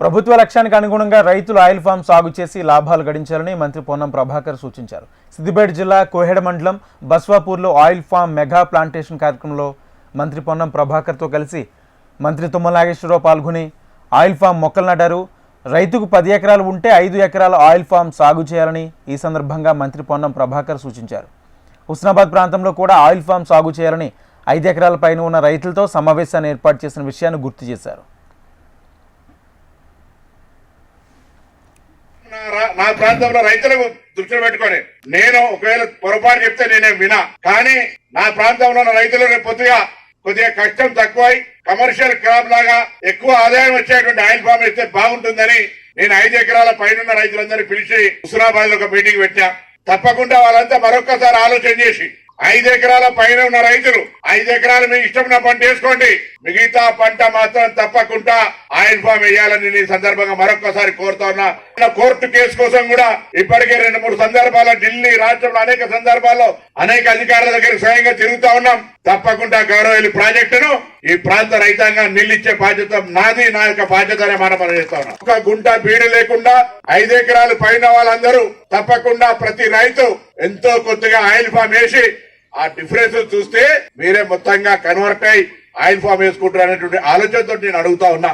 ప్రభుత్వ లక్ష్యానికి అనుగుణంగా రైతులు ఆయిల్ ఫామ్ సాగు చేసి లాభాలు గడించాలని మంత్రి పొన్నం ప్రభాకర్ సూచించారు. సిద్దిపేట జిల్లా కోహెడ మండలం బస్వాపూర్లో ఆయిల్ ఫామ్ మెగా ప్లాంటేషన్ కార్యక్రమంలో మంత్రి పొన్నం ప్రభాకర్తో కలిసి మంత్రి తుమ్మల నాగేశ్వరరావు పాల్గొని ఆయిల్ ఫామ్ మొక్కలు నాటారు. రైతుకు 10 ఎకరాలు ఉంటే 5 ఎకరాల ఆయిల్ ఫామ్ సాగు చేయాలని ఈ సందర్భంగా మంత్రి పొన్నం ప్రభాకర్ సూచించారు. హుస్నాబాద్ ప్రాంతంలో కూడా ఆయిల్ ఫామ్ సాగు చేయాలని 5 ఎకరాల పైన ఉన్న రైతులతో సమావేశాన్ని ఏర్పాటు చేసిన విషయాన్ని గుర్తు చేశారు. నా ప్రాంతంలో రైతులకు దృష్టిలో పెట్టుకొని నేను ఒకవేళ పొరపాటు చెప్తే నేనే వినా, కానీ నా ప్రాంతంలో ఉన్న రైతులు రేపు కొద్దిగా కష్టం తక్కువై కమర్షియల్ క్రాప్ లాగా ఎక్కువ ఆదాయం వచ్చేటువంటి ఆయిల్ ఫామ్ ఇస్తే బాగుంటుందని నేను 5 ఎకరాల పైన రైతులందరినీ పిలిచి హుస్నాబాద్ లో ఒక మీటింగ్ పెట్టా. తప్పకుండా వాళ్ళంతా మరొక్కసారి ఆలోచన చేసి 5 ఎకరాల పైన ఉన్న రైతులు 5 ఎకరాలు మీ ఇష్టమైన పంట వేసుకోండి, మిగతా పంట మాత్రం తప్పకుండా ఆయిల్ ఫామ్ వేయాలని ఈ సందర్భంగా మరొకసారి కోరుతా ఉన్నా. కోర్టు కేసు కోసం కూడా ఇప్పటికే 2-3 సందర్భాల్లో ఢిల్లీ రాష్ట్రంలో అనేక సందర్భాల్లో అనేక అధికారుల దగ్గర స్వయంగా తిరుగుతా ఉన్నాం. తప్పకుండా గౌరవ ప్రాజెక్టును ఈ ప్రాంత రైతాంగం నిలిచ్చే బాధ్యత నాది, నా యొక్క బాధ్యత అనే మాట మనం చేస్తా ఉన్నాం. ఒక గుంట బీడు లేకుండా 5 ఎకరాలు పైన వాళ్ళందరూ తప్పకుండా ప్రతి రైతు ఎంతో కొద్దిగా ఆయిల్ ఫామ్ వేసి ఆ డిఫరెన్స్ చూస్తే మీరే మొత్తంగా కన్వర్ట్ అయి ఆయిల్ ఫామ్ వేసుకుంటారు అనేటువంటి ఆలోచనతో నేను అడుగుతా ఉన్నా.